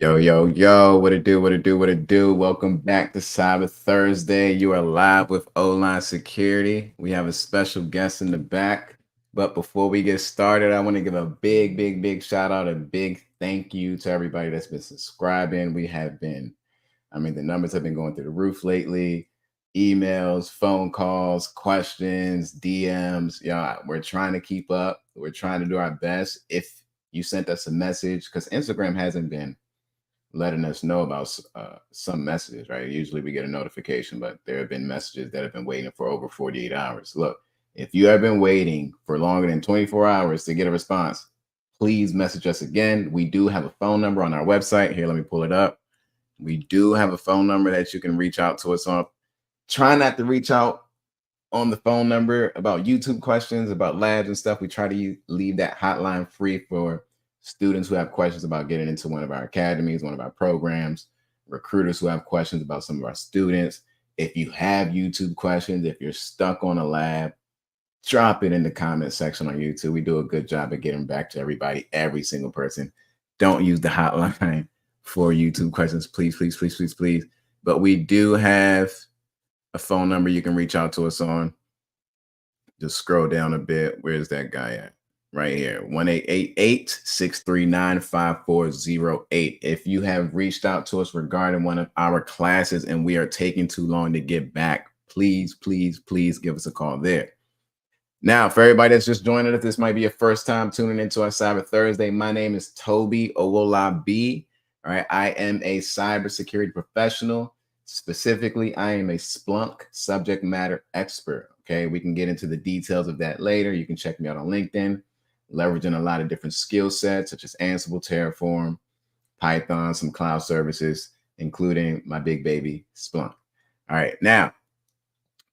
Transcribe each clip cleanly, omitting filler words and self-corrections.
Yo, yo, yo, what it do, what it do, what it do. Welcome back to Cyber Thursday. You are live with O-Line Security. We have a special guest in the back. But before we get started, I want to give a big, big, big shout out, a big thank you to everybody that's been subscribing. The numbers have been going through the roof lately. Emails, phone calls, questions, DMs. Yeah, we're trying to keep up. We're trying to do our best. If you sent us a message, because Instagram hasn't been letting us know about some messages, right? Usually we get a notification, but there have been messages that have been waiting for over 48 hours. Look, if you have been waiting for longer than 24 hours to get a response, please message us again. We do have a phone number on our website. Here, let me pull it up. We do have a phone number that you can reach out to us on. Try not to reach out on the phone number about YouTube questions, about labs and stuff. We try to leave that hotline free for students who have questions about getting into one of our academies, one of our programs, recruiters who have questions about some of our students. If you have YouTube questions, if you're stuck on a lab, drop it in the comment section on YouTube. We do a good job of getting back to everybody, every single person. Don't use the hotline for YouTube questions, please, please, please, please, please. But we do have a phone number you can reach out to us on. Just scroll down a bit. Where's that guy at? Right here, 1-888-639-5408. If you have reached out to us regarding one of our classes and we are taking too long to get back, please, please, please give us a call there. Now, for everybody that's just joining us, this might be your first time tuning into our Cyber Thursday. My name is Toby Owolabi. All right, I am a cybersecurity professional. Specifically, I am a Splunk subject matter expert. Okay, we can get into the details of that later. You can check me out on LinkedIn, leveraging a lot of different skill sets such as Ansible, Terraform, Python, some cloud services, including my big baby Splunk. All right, now,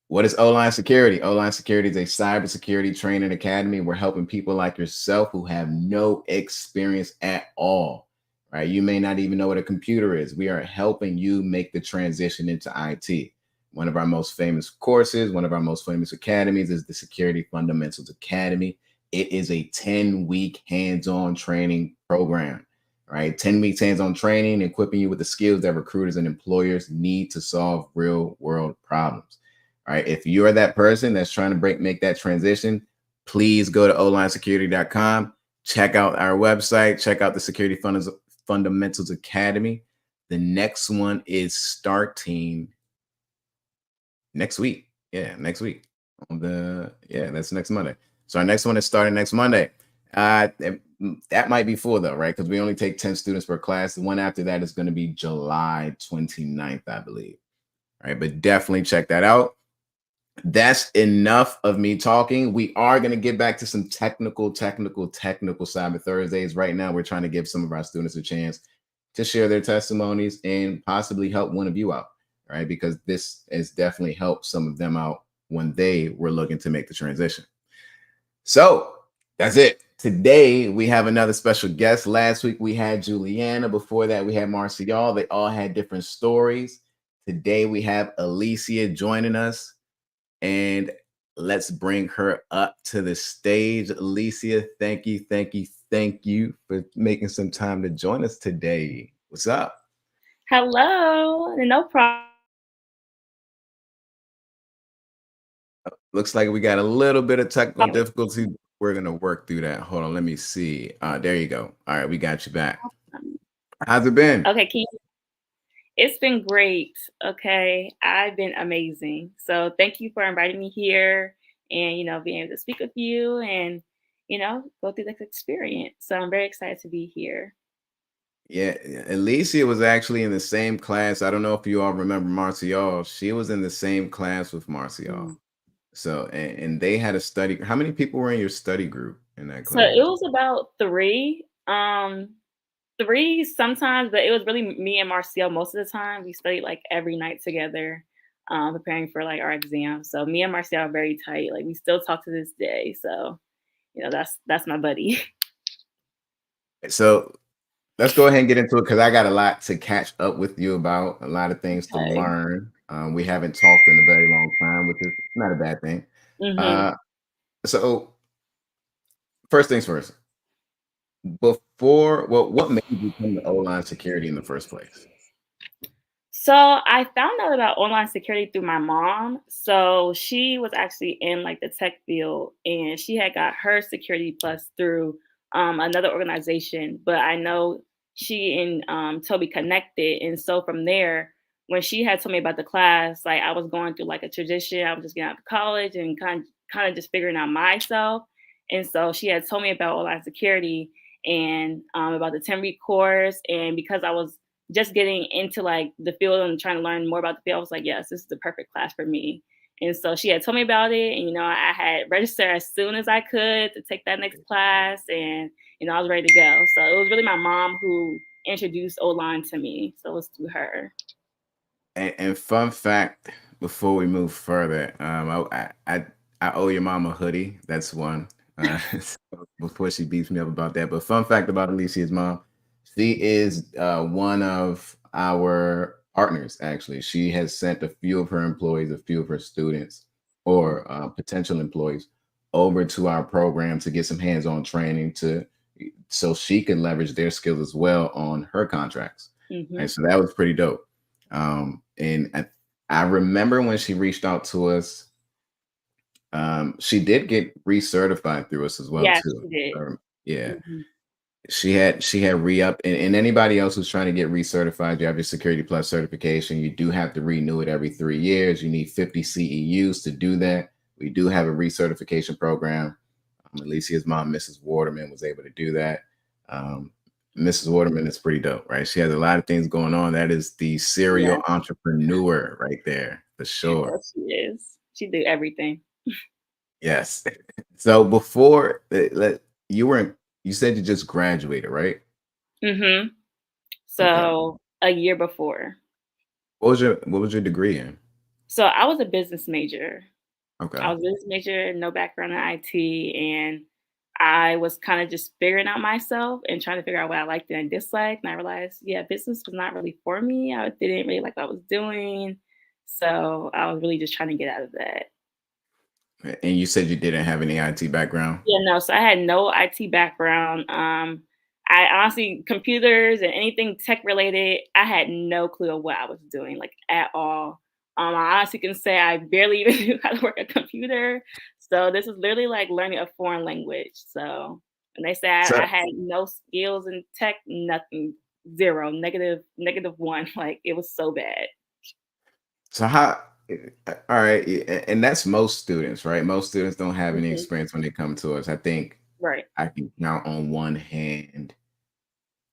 what is O-Line Security? O-Line Security is a cybersecurity training academy. We're helping people like yourself who have no experience at all, right? You may not even know what a computer is. We are helping you make the transition into IT. One of our most famous courses, one of our most famous academies is the Security Fundamentals Academy. It is a 10-week hands-on training program, right? 10 weeks hands-on training, equipping you with the skills that recruiters and employers need to solve real-world problems. All right. If you are that person that's trying to make that transition, please go to olinesecurity.com. Check out our website. Check out the Security Fundamentals Academy. The next one is starting next week. Yeah, next week. That's next Monday. So our next one is starting next Monday. That might be full though, right? Because we only take 10 students per class. The one after that is going to be July 29th, I believe. All right, but definitely check that out. That's enough of me talking. We are going to get back to some technical Cyber Thursdays. Right now, we're trying to give some of our students a chance to share their testimonies and possibly help one of you out, right? Because this has definitely helped some of them out when they were looking to make the transition. So that's it. Today, we have another special guest. Last week, we had Juliana. Before that, we had Marcial. They all had different stories. Today, we have Alicia joining us. And let's bring her up to the stage. Alicia, thank you for making some time to join us today. What's up? Hello, no problem. Looks like we got a little bit of technical difficulty. We're going to work through that. Hold on, let me see. There you go. All right, we got you back. How's it been? Okay, it's been great. Okay, I've been amazing. So thank you for inviting me here and being able to speak with you and go through this experience. So I'm very excited to be here. Yeah, Alicia was actually in the same class. I don't know if you all remember Marcial. She was in the same class with Marcial. Mm. So, and they had a study. How many people were in your study group in that So it class? was about three sometimes, but it was really me and Marcel most of the time. We studied like every night together, preparing for like our exams. So me and Marcel are very tight. Like we still talk to this day. So that's my buddy. So let's go ahead and get into it because I got a lot to catch up with you about, a lot of things to Okay. learn. We haven't talked in a very long time, which is not a bad thing. Mhm. Uh, so first things first, Before, what made you come to O-line security in the first place? So I found out about online security through my mom. So she was actually in like the tech field and she had got her security plus through another organization. But I know she and Toby connected. And so from there, when she had told me about the class, like I was going through like a transition. I was just getting out of college and kind of just figuring out myself. And so she had told me about online security and about the 10-week course. And because I was just getting into like the field and trying to learn more about the field, I was like, yes, this is the perfect class for me. And so she had told me about it, and I had registered as soon as I could to take that next class, and I was ready to go. So it was really my mom who introduced O-line to me. So it was through her. And fun fact, before we move further, I owe your mom a hoodie. That's one. So before she beats me up about that, but fun fact about Alicia's mom, she is one of our partners. Actually, she has sent a few of her employees, a few of her students, or potential employees, over to our program to get some hands-on training so she can leverage their skills as well on her contracts. And Hmm. so that was pretty dope. And I remember when she reached out to us, she did get recertified through us as well Yes, too. she did. Yeah, Hmm. she had re-up, and anybody else who's trying to get recertified, you have your Security Plus certification. You do have to renew it every 3 years. You need 50 CEUs to do that. We do have a recertification program. Alicia's mom, Mrs. Waterman, was able to do that. Um, Mrs. Waterman is pretty dope, right? She has a lot of things going on. That is the serial Yes, entrepreneur right there, for sure. yes, she is. She did everything. Yes. So before you you said you just graduated, right? Hmm. Okay. So a year before. What was your degree in? So I was a business major. I Okay. was a business major, no background in IT, and I was kind of just figuring out myself and trying to figure out what I liked and disliked. And I realized, yeah, business was not really for me. I didn't really like what I was doing. So I was really just trying to get out of that. And you said you didn't have any IT background? Yeah, no, so I had no IT background. I honestly, computers and anything tech related, I had no clue of what I was doing, like at all. I honestly can say I barely even knew how to work a computer. So this is literally like learning a foreign language. So when they say I So had no skills in tech, nothing, zero, negative one. Like it was so bad. so how all right, and that's most students, right? Most students don't have any Mhm. experience when they come to us. I think Right. I can count on one hand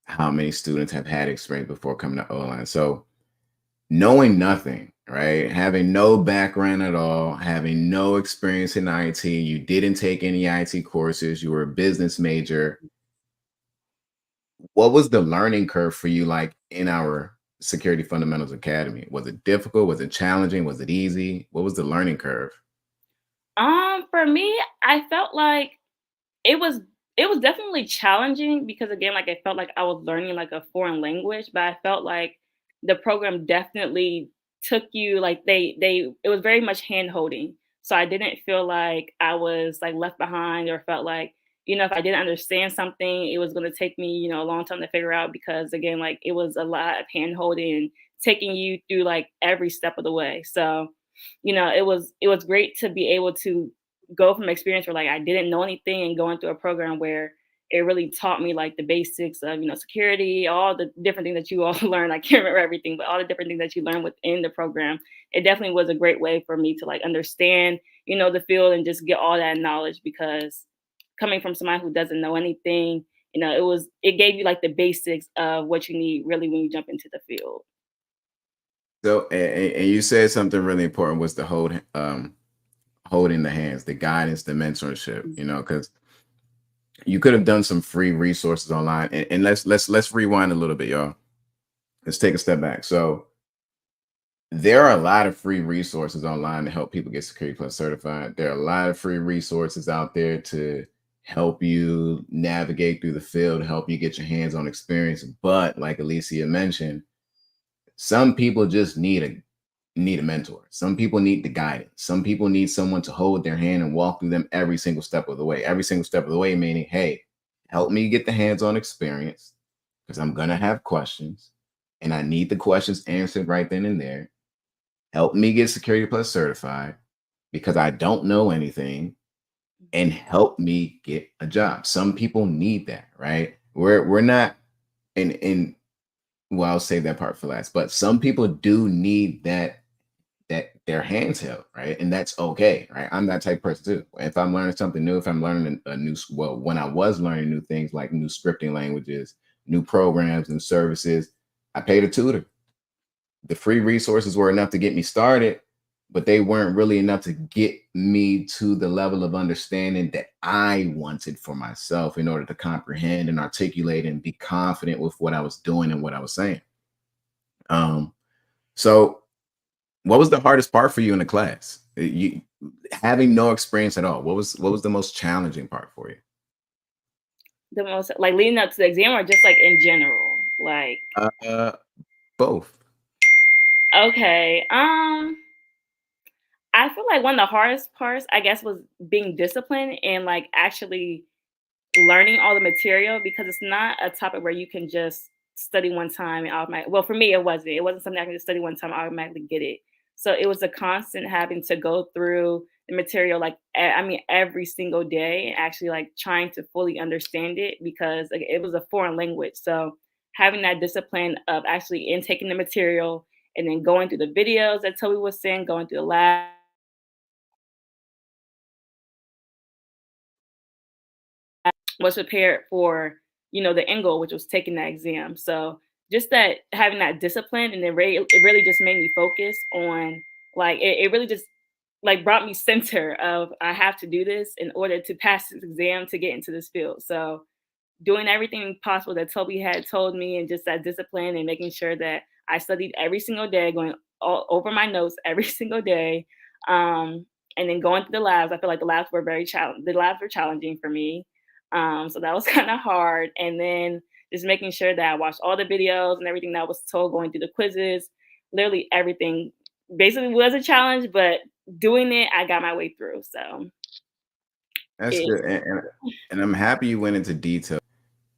how many students have had experience before coming to O-line. So knowing nothing, right? Having no background at all, having no experience in IT, you didn't take any IT courses, you were a business major. What was the learning curve for you like in our Security Fundamentals Academy? Was it difficult? Was it challenging? Was it easy? What was the learning curve? For me, I felt like It was it was definitely challenging because again, like, I felt like I was learning, like, a foreign language, but I felt like the program definitely took you like, they it was very much hand-holding. So I didn't feel like I was, like, left behind or felt like, if I didn't understand something, it was gonna take me, a long time to figure out because, again, like, it was a lot of hand-holding and taking you through, like, every step of the way. So, it was great to be able to go from experience where like I didn't know anything and going through a program where it really taught me like the basics of security, all the different things that you all learn. I can't remember everything, but all the different things that you learn within the program. It definitely was a great way for me to like understand, the field and just get all that knowledge because coming from somebody who doesn't know anything, it gave you like the basics of what you need really when you jump into the field. So, and you said something really important was the holding the hands, the guidance, the mentorship, Mhm. because you could have done some free resources online. And let's rewind a little bit, y'all. Let's take a step back. So there are a lot of free resources online to help people get Security Plus certified. There are a lot of free resources out there to help you navigate through the field, help you get your hands on experience. But like Alicia mentioned, some people just need a mentor. Some people need the guidance. Some people need someone to hold their hand and walk through them every single step of the way. Every single step of the way, meaning, hey, help me get the hands-on experience because I'm gonna have questions and I need the questions answered right then and there. Help me get Security Plus certified because I don't know anything and Mhm. help me get a job. Some people need that, right? We're not in well, I'll save that part for last, but some people do need that their hands held, right? And that's okay, right? I'm that type of person too. If I'm learning something new, if I'm learning a new, well, when I was learning new things like new scripting languages, new programs, new services, I paid a tutor. The free resources were enough to get me started, but they weren't really enough to get me to the level of understanding that I wanted for myself in order to comprehend and articulate and be confident with what I was doing and what I was saying. Um, so what was the hardest part for you in the class? You having no experience at all. What was the most challenging part for you? The most like leading up to the exam or just like in general? Like, Uh, both. okay. I feel like one of the hardest parts, I guess, was being disciplined and like actually learning all the material because it's not a topic where you can just study one time and automatically. Well, for me, it wasn't. It wasn't something I can just study one time and automatically get it. So it was a constant having to go through the material, like I mean, every single day, and actually like trying to fully understand it because like, it was a foreign language. So having that discipline of actually intaking the material and then going through the videos that Toby was saying, going through the lab was prepared for, the end goal, which was taking that exam. So just that having that discipline and then it really just made me focus on like it really just like brought me center of I have to do this in order to pass this exam to get into this field. So doing everything possible that Toby had told me and just that discipline and making sure that I studied every single day, going all over my notes every single day. Um, and then going through the labs, I feel like the labs were challenging for me. So that was kind of hard. And then just making sure that I watched all the videos and everything that was told, going through the quizzes, literally everything basically was a challenge, but doing it, I got my way through. So That's it, good, and I'm happy you went into detail.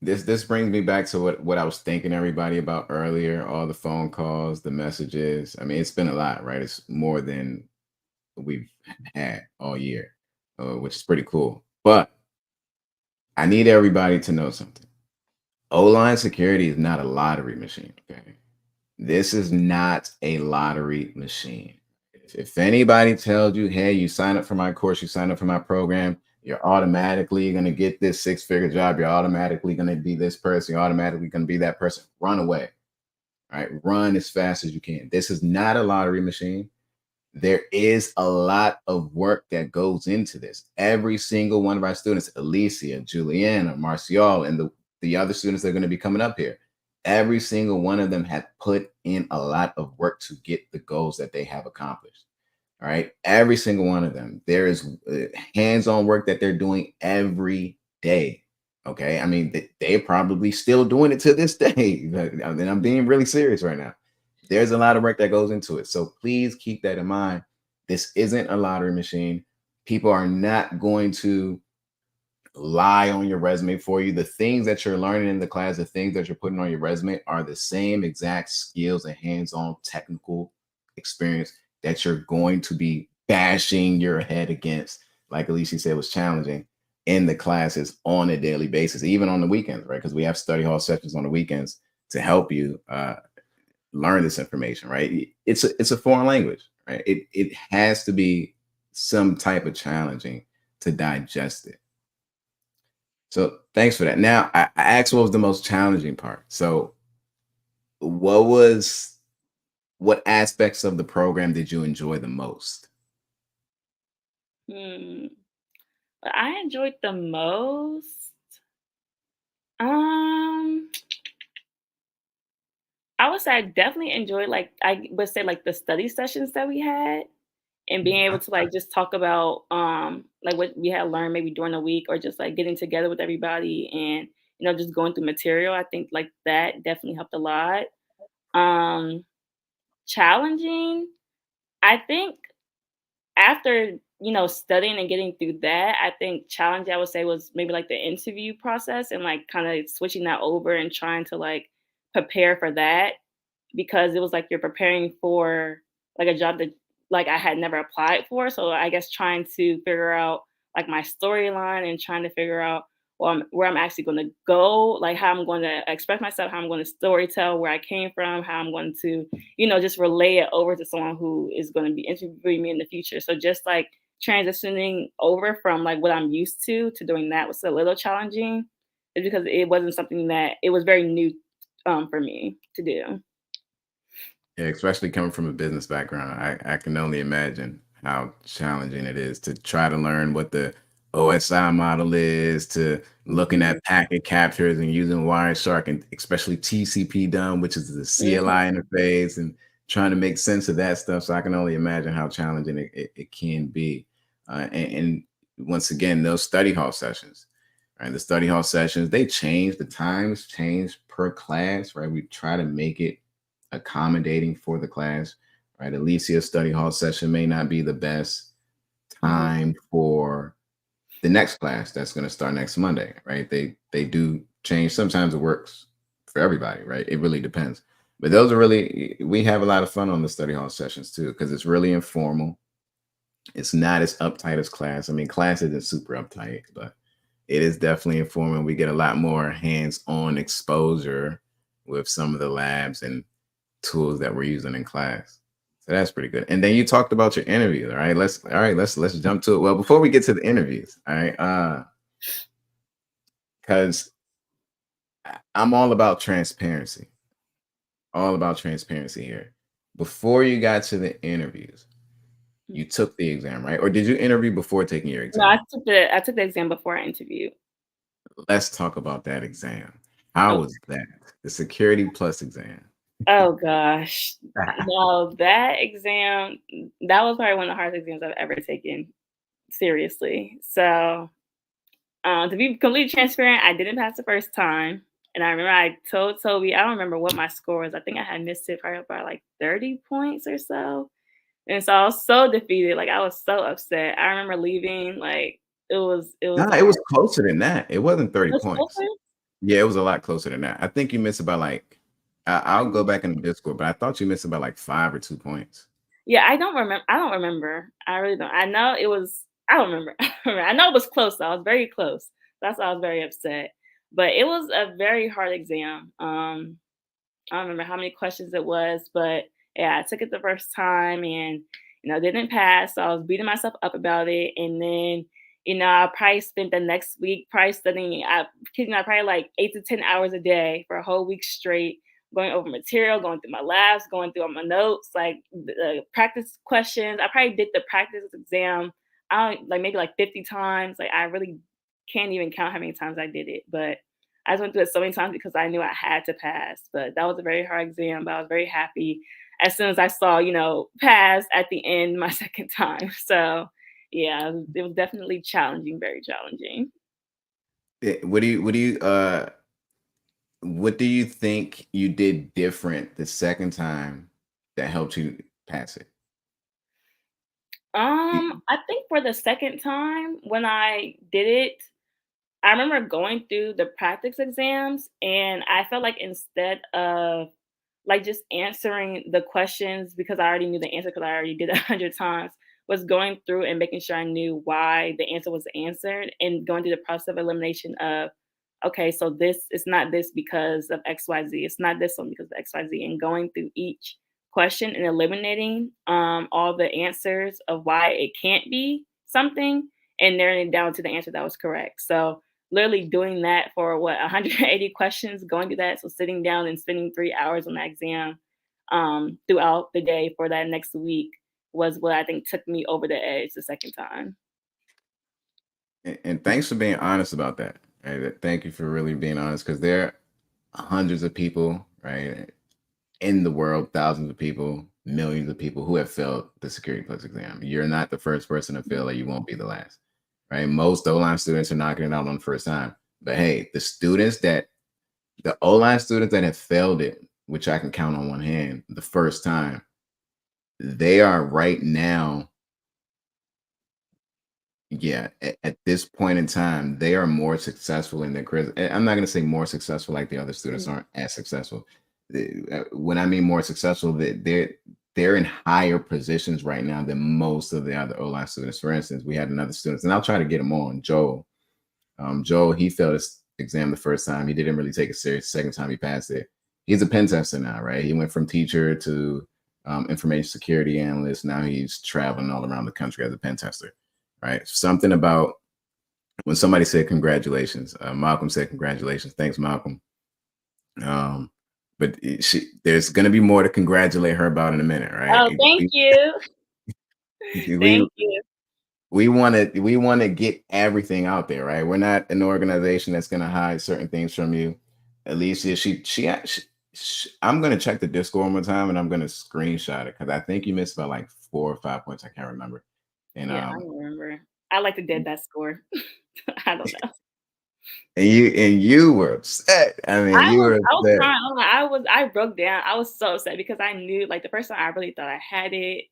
This brings me back to what I was thinking everybody about earlier. All the phone calls, the messages. I mean, it's been a lot, right? It's more than we've had all year, which is pretty cool. But I need everybody to know something. O-line security is not a lottery machine. Okay, this is not a lottery machine. If anybody tells you, hey, you sign up for my course, you sign up for my program, you're automatically going to get this six-figure job, you're automatically going to be this person, you're automatically going to be that person, run away. All right, run as fast as you can. This is not a lottery machine. There is a lot of work that goes into this. Every single one of our students, Alicia, Juliana, Marcial, and the other students that are going to be coming up here, every single one of them have put in a lot of work to get the goals that they have accomplished. All right. Every single one of them. There is hands on work that they're doing every day. Okay. I mean, they're probably still doing it to this day. And I'm being really serious right now. There's a lot of work that goes into it. So please keep that in mind. This isn't a lottery machine. People are not going to lie on your resume for you. The things that you're learning in the class, the things that you're putting on your resume are the same exact skills and hands-on technical experience that you're going to be bashing your head against, like Alicia said, was challenging in the classes on a daily basis, even on the weekends, right? Because we have study hall sessions on the weekends to help you learn this information, right? It's a foreign language, right? It has to be some type of challenging to digest it. So thanks for that. Now I asked what was the most challenging part. So what was what aspects of the program did you enjoy the most? hmm, what I enjoyed the most. Um, I would say I definitely enjoyed like I would say like the study sessions that we had and being able to like just talk about like what we had learned maybe during the week or just like getting together with everybody and just going through material. I think like that definitely helped a lot. Um Challenging, I think after studying and getting through that, I think challenge I would say was maybe like the interview process and like kind of switching that over and trying to like prepare for that because it was like you're preparing for like a job that like I had never applied for. So I guess trying to figure out like my storyline and trying to figure out where I'm actually going to go, like how I'm going to express myself, how I'm going to story tell where I came from, how I'm going to, just relay it over to someone who is going to be interviewing me in the future. So just like transitioning over from like what I'm used to doing that was a little challenging, is because it wasn't something that it was very new for me to do. Yeah, especially coming from a business background, I can only imagine how challenging it is to try to learn what the OSI model is, to looking Mhm, at packet captures and using Wireshark and especially TCP dumb, which is the mhm, CLI interface, and trying to make sense of that stuff. So I can only imagine how challenging it can be. And once again, those study hall sessions, right? The study hall sessions, they change, the times change per class, right? We try to make it accommodating for the class, right? Alicia's study hall session may not be the best mhm. time for the next class that's going to start next Monday, right? They do change. Sometimes it works for everybody, right? It really depends. But those are really we have a lot of fun on the study hall sessions too because it's really informal. It's not as uptight as class. I mean, class isn't super uptight, but it is definitely informal. We get a lot more hands-on exposure with some of the labs and tools that we're using in class. So that's pretty good. And then you talked about your interview. Let's jump to it. Well, before we get to the interviews, all right, because I'm all about transparency here. Before you got to the interviews, you took the exam, right? Or did you interview before taking your No, I exam? took the exam before I interviewed. Let's talk about that exam. How was that? The Security Plus exam. Oh gosh. No, that exam, that was probably one of the hardest exams I've ever taken seriously. So, to be completely transparent, I didn't pass the first time. And I remember I told Toby, I don't remember what my score was. I think I had missed it probably by like 30 points or so. And so I was so defeated. Like I was so upset. I remember leaving, like it was No, a it was hard closer than that. It wasn't 30 it was points. closer? Yeah, it was a lot closer than that. I think you missed about like I'll go back in the Discord, but I thought you missed about like 5 or 2 points. Yeah, I don't remember. I really don't. I know it was I don't remember. I know it was close, though. I was very close. That's why I was very upset. But it was a very hard exam. I don't remember how many questions it was, but yeah, I took it the first time and didn't pass. So I was beating myself up about it. And then, I probably spent the next week probably studying kidding not, probably like 8 to 10 hours a day for a whole week straight, going over material, going through my labs, going through all my notes, like the practice questions. I probably did the practice exam like maybe like 50 times. Like I really can't even count how many times I did it. But I just went through it so many times because I knew I had to pass. But that was a very hard exam, but I was very happy as soon as I saw, pass at the end my second time. So yeah, it was definitely challenging, very challenging. What do you think you did different the second time that helped you pass it? Y- I think for the second time when I did it, I remember going through the practice exams and I felt like instead of like just answering the questions because I already knew the answer because I already did it 100 times, was going through and making sure I knew why the answer was answered and going through the process of elimination of, okay, so this is not this because of XYZ. It's not this one because of XYZ. And going through each question and eliminating all the answers of why it can't be something and narrowing it down to the answer that was correct. So literally doing that for what 180 questions, going through that. So sitting down and spending 3 hours on that exam throughout the day for that next week was what I think took me over the edge the second time. And thanks for being honest about that. Right? Thank you for really being honest because there are hundreds of people, right, in the world, thousands of people, millions of people who have failed the Security Plus exam. You're not the first person to fail it. You won't be the last, right? Most O-line students are knocking it out on the first time. But hey, the O-line students that have failed it, which I can count on one hand, the first time, they are right now Yeah, at this point in time, they are more successful in their careers. I'm not going to say more successful like the other students Mhm. aren't as successful. When I mean more successful, that they're in higher positions right now than most of the other O-line students. For instance, we had another student, and I'll try to get him on, Joel. Joel, he failed his exam the first time. He didn't really take it serious. Second time he passed it. He's a pen tester now, right? He went from teacher to information security analyst. Now he's traveling all around the country as a pen tester, right? Something about when somebody said congratulations, Malcolm said congratulations. Thanks, Malcolm. Um, but there's going to be more to congratulate her about in a minute, Oh, right? thank you. We Thank you. we want to get everything out there, right? We're not an organization that's going to hide certain things from you. Alicia, I'm going to check the Discord one more time and I'm going to screenshot it because I think you missed about like 4 or 5 points. I can't remember. And Yeah, I remember. I like the dead that score. I don't know. and you were upset. I mean, you were I was upset. crying. I broke down. I was so upset because I knew like the first time I really thought I had it.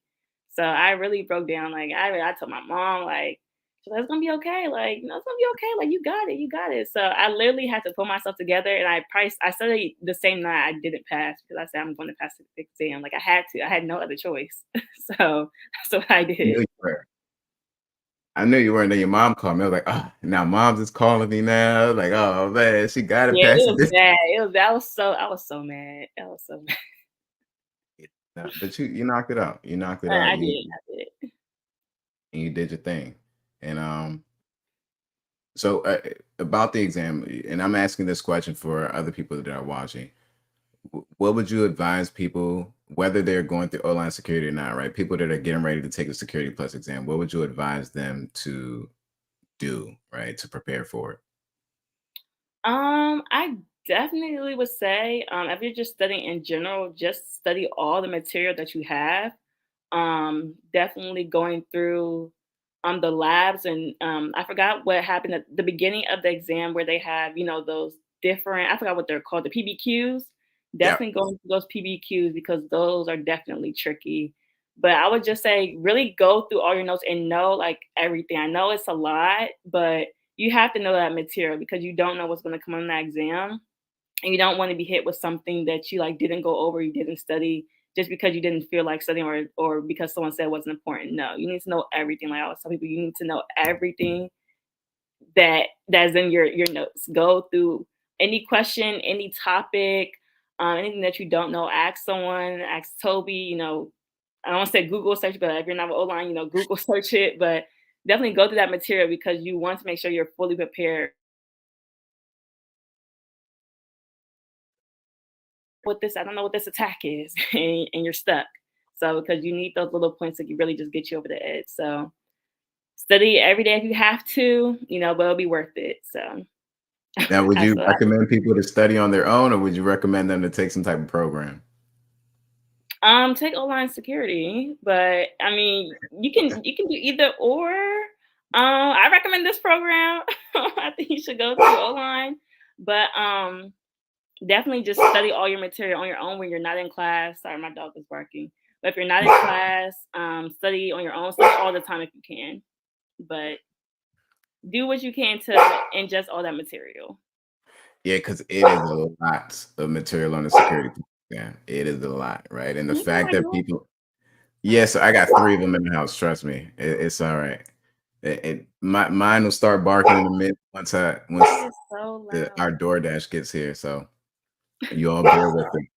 So I really broke down. Like I told my mom like she's like, it's gonna be okay. Like, no, it's gonna be okay. Like you got it, you got it. So I literally had to pull myself together and I studied the same night I didn't pass because I said I'm gonna pass the exam. Like I had to. I had no other choice. So that's what I I knew did. you were. I knew you were. And then your mom called me. I was like, oh, now mom's just calling me now. Like, oh man, she got to Yeah, pass it it was this. bad. I was so mad. I was so mad. No, but you knocked it out. You knocked it out. I You did. I did. you did your thing. And so about the exam, and I'm asking this question for other people that are watching. What would you advise people, whether they're going through O-line security or not, right? People that are getting ready to take the Security Plus exam, what would you advise them to do, right, to prepare for it? I definitely would say, if you're just studying in general, just study all the material that you have. Definitely going through the labs and I forgot what happened at the beginning of the exam where they have, those different I forgot what they're called, the PBQs. Yeah. Definitely going through those PBQs because those are definitely tricky. But I would just say really go through all your notes and know like everything. I know it's a lot, but you have to know that material because you don't know what's going to come on that exam and you don't want to be hit with something that you like didn't go over, you didn't study just because you didn't feel like studying or because someone said it wasn't important. No, you need to know everything. Like I always tell people, you need to know everything that's in your notes. Go through any question, any topic, anything that you don't know. Ask someone. Ask Toby. I don't want to say Google search, but if you're not with O-line, Google search it. But definitely go through that material because you want to make sure you're fully prepared with this. I don't know what this attack is, and you're stuck. So because you need those little points that you really just get you over the edge. So study every day if you have to, but it'll be worth it. So Now, would that's you what recommend people to study on their own, or would you recommend them to take some type of program? take online security, but I mean you can do either or. I recommend this program. I think you should go through online, but definitely just study all your material on your own when you're not in class. Sorry, my dog is barking. But if you're not in class, study on your own. Study all the time if you can. But do what you can to ingest all that material. Yeah, because it is a lot of material on the security. Yeah, it is a lot, right? And the You know fact my that dog. people, yes, I got three of them in the house. Trust me, it's all right. Mine will start barking in a minute once It is so our loud. DoorDash gets here. So you all bear with it.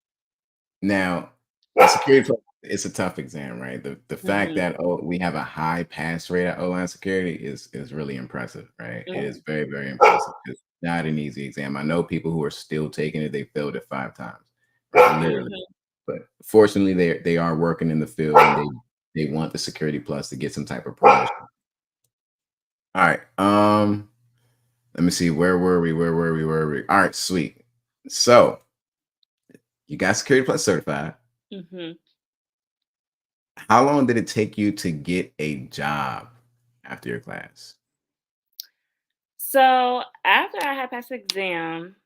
Now, the security it's a tough exam, right? The fact Mhm, that we have a high pass rate at O-line security is really impressive, right? It is mhm, very, very impressive. It's not an easy exam. I know people who are still taking it, they failed it 5 times, right? Literally. mhm. But fortunately they are working in the field and they want the security plus to get some type of promotion. All right. Let me see. Where were we? Where were we? Where were we? All right, sweet. So you got security plus certified. Mhm. How long did it take you to get a job after your class? So after I had passed the exam,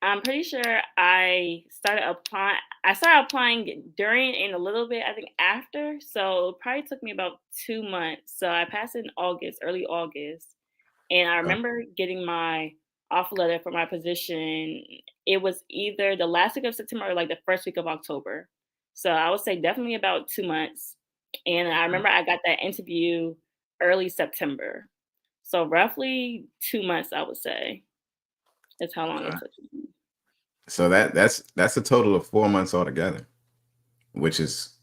I'm pretty sure I started applying. I started applying during and a little bit, I think, after. So it probably took me about 2 months. So I passed in August, early August. And I Uh, remember getting my offer letter for my position. It was either the last week of September or like the first week of October. So I would say definitely about 2 months. And I remember I got that interview early September. So roughly 2 months, I would say, is how long it uh, took me. so that's a total of 4 months altogether, which is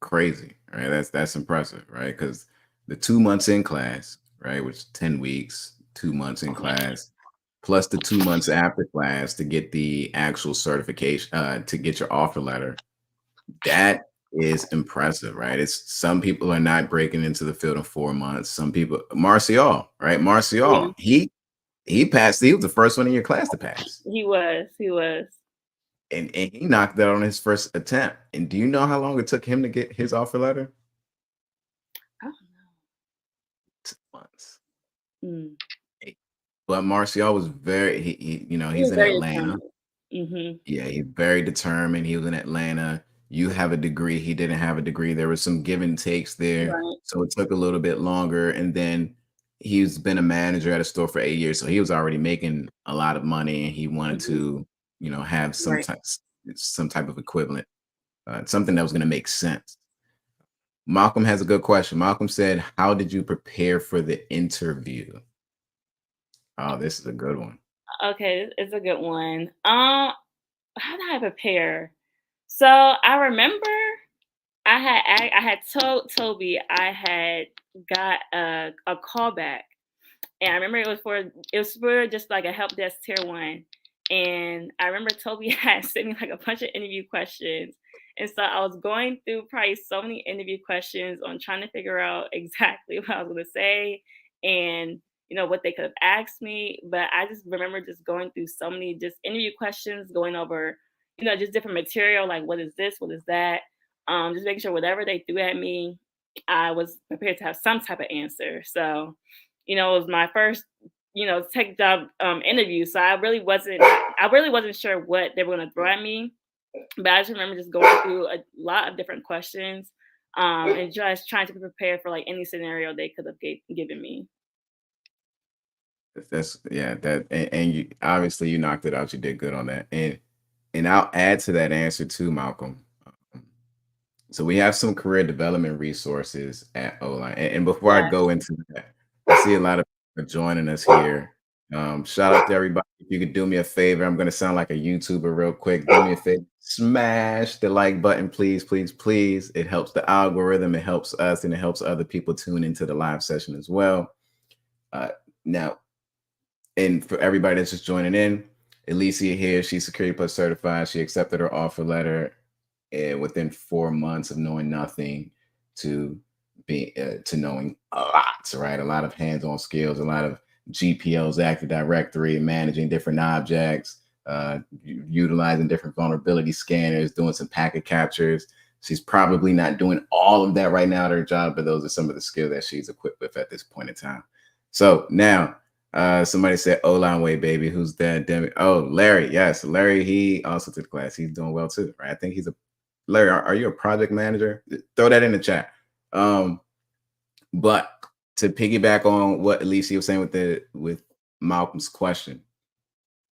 crazy, right? That's impressive, right? Because the 2 months in class, right, which is 10 weeks, 2 months in class, plus the 2 months after class to get the actual certification, to get your offer letter. That is impressive, right? It's some people are not breaking into the field in 4 months. Some people, Martial, right? Yeah, Martial, he passed. He was the first one in your class to pass, he was. He was. and he knocked that on his first attempt. And do you know how long it took him to get his offer letter? Oh, 2 months. mm. But Martial was very He he's was in very Atlanta. determined. Mhm. Yeah, he's very determined. He was in Atlanta. You have a degree. He didn't have a degree. There was some give and takes there. Right. So it took a little bit longer. And then he's been a manager at a store for 8 years. So he was already making a lot of money and he wanted Mhm. to, have Right. some type of equivalent, something that was going to make sense. Malcolm has a good question. Malcolm said, how did you prepare for the interview? Oh, this is a good one. Okay, it's a good one. How did I prepare? So I remember I had told Toby I had got a call back. And I remember it was for just like a help desk tier 1. And I remember Toby had sent me like a bunch of interview questions. And so I was going through probably so many interview questions on trying to figure out exactly what I was gonna say and what they could have asked me. But I just remember just going through so many just interview questions, going over, just different material, like what is this, what is that. Just making sure whatever they threw at me, I was prepared to have some type of answer. So it was my first, tech job interview. So I really wasn't sure what they were gonna throw at me. But I just remember just going through a lot of different questions, and just trying to be prepared for like any scenario they could have given me. That's yeah, that and you obviously you knocked it out. You did good on that. And I'll add to that answer too, Malcolm. Um, So we have some career development resources at O-line. And before I Yes. go into that, I see a lot of people joining us here. Shout out to everybody. If you could do me a favor, I'm going to sound like a YouTuber real quick. Do me a favor, smash the like button, please, please, please. It helps the algorithm, it helps us, and it helps other people tune into the live session as well. Uh, Now, and for everybody that's just joining in, Alicia here, she's Security Plus certified. She accepted her offer letter and within 4 months of knowing nothing to to knowing a lot, right? A lot of hands-on skills, a lot of GPLs, Active Directory, managing different objects, utilizing different vulnerability scanners, doing some packet captures. She's probably not doing all of that right now at her job, but those are some of the skills that she's equipped with at this point in time. So now, somebody said O-line way, baby. Who's that? Demi? Oh, Larry. Yes, Larry. He also took the class. He's doing well too, right? I think he's a Larry, are you a project manager? Throw that in the chat. Um, but to piggyback on what Alicia was saying with Malcolm's question,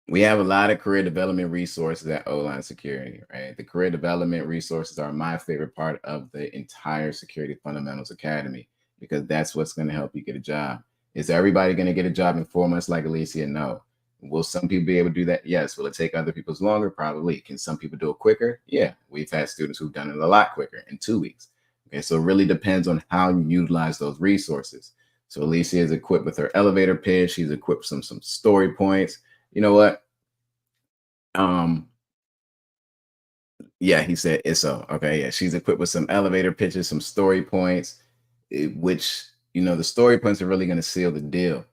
we have a lot of career development resources at O-line Security, right? The career development resources are my favorite part of the entire Security Fundamentals Academy because that's what's going to help you get a job. Is everybody going to get a job in 4 months like Alicia? No. Will some people be able to do that? Yes. Will it take other people's longer? Probably. Can some people do it quicker? Yeah. We've had students who've done it a lot quicker in 2 weeks. Okay. So it really depends on how you utilize those resources. So Alicia is equipped with her elevator pitch. She's equipped with some story points. You know what? Um, yeah, he said ISO. Okay, yeah, she's equipped with some elevator pitches, some story points, which the story points are really going to seal the deal,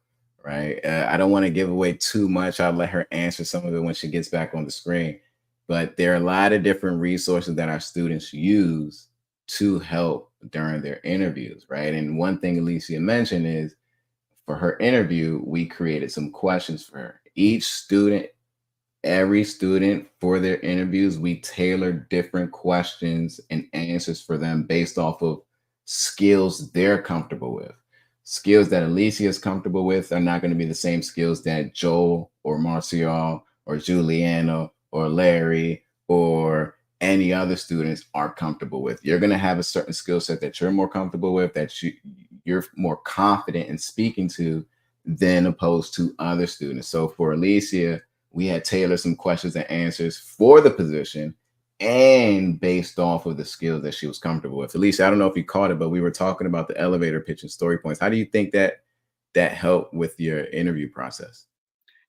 right? I don't want to give away too much. I'll let her answer some of it when she gets back on the screen. But there are a lot of different resources that our students use to help during their interviews, right? And one thing Alicia mentioned is for her interview, we created some questions for her. Each student every student for their interviews, we tailor different questions and answers for them based off of skills they're comfortable with. Skills that Alicia is comfortable with are not going to be the same skills that Joel or Marcial or Juliana or Larry or any other students are comfortable with. You're going to have a certain skill set that you're more comfortable with, that you're more confident in speaking to than opposed to other students. So for Alicia, we had tailored some questions and answers for the position and based off of the skills that she was comfortable with. Alicia, I don't know if you caught it, but we were talking about the elevator pitch and story points. How do you think that helped with your interview process?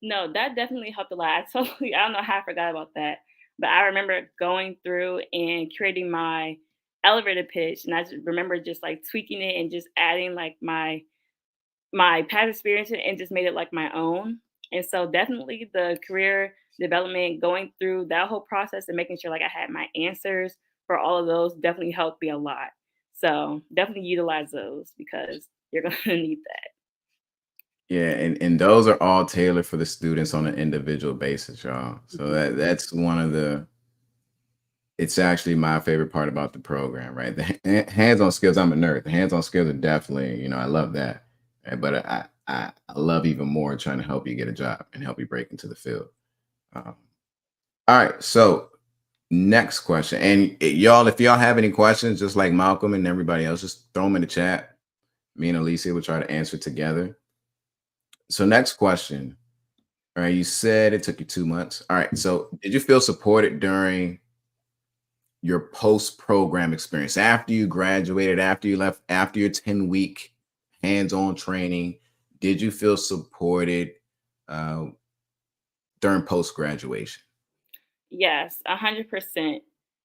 No, that definitely helped a lot. I don't know how I forgot about that, but I remember going through and creating my elevator pitch, and I just remember just like tweaking it and just adding like my past experience and just made it like my own. And so definitely the career development, going through that whole process and making sure like I had my answers for all of those definitely helped me a lot. So definitely utilize those because you're gonna need that. Yeah, and those are all tailored for the students on an individual basis, y'all. So Mhm. that's one of the it's actually my favorite part about the program, right? The hands-on skills, I'm a nerd. The hands-on skills are definitely, I love that. But I love even more trying to help you get a job and help you break into the field. Um, all right, so next question. And y'all, if y'all have any questions, just like Malcolm and everybody else, just throw them in the chat. Me and Alicia will try to answer together. So next question. All right, you said it took you 2 months. All right, so did you feel supported during your post program experience after you graduated, after you left, after your 10-week hands on training? Did you feel supported uh, during post graduation? Yes, 100%.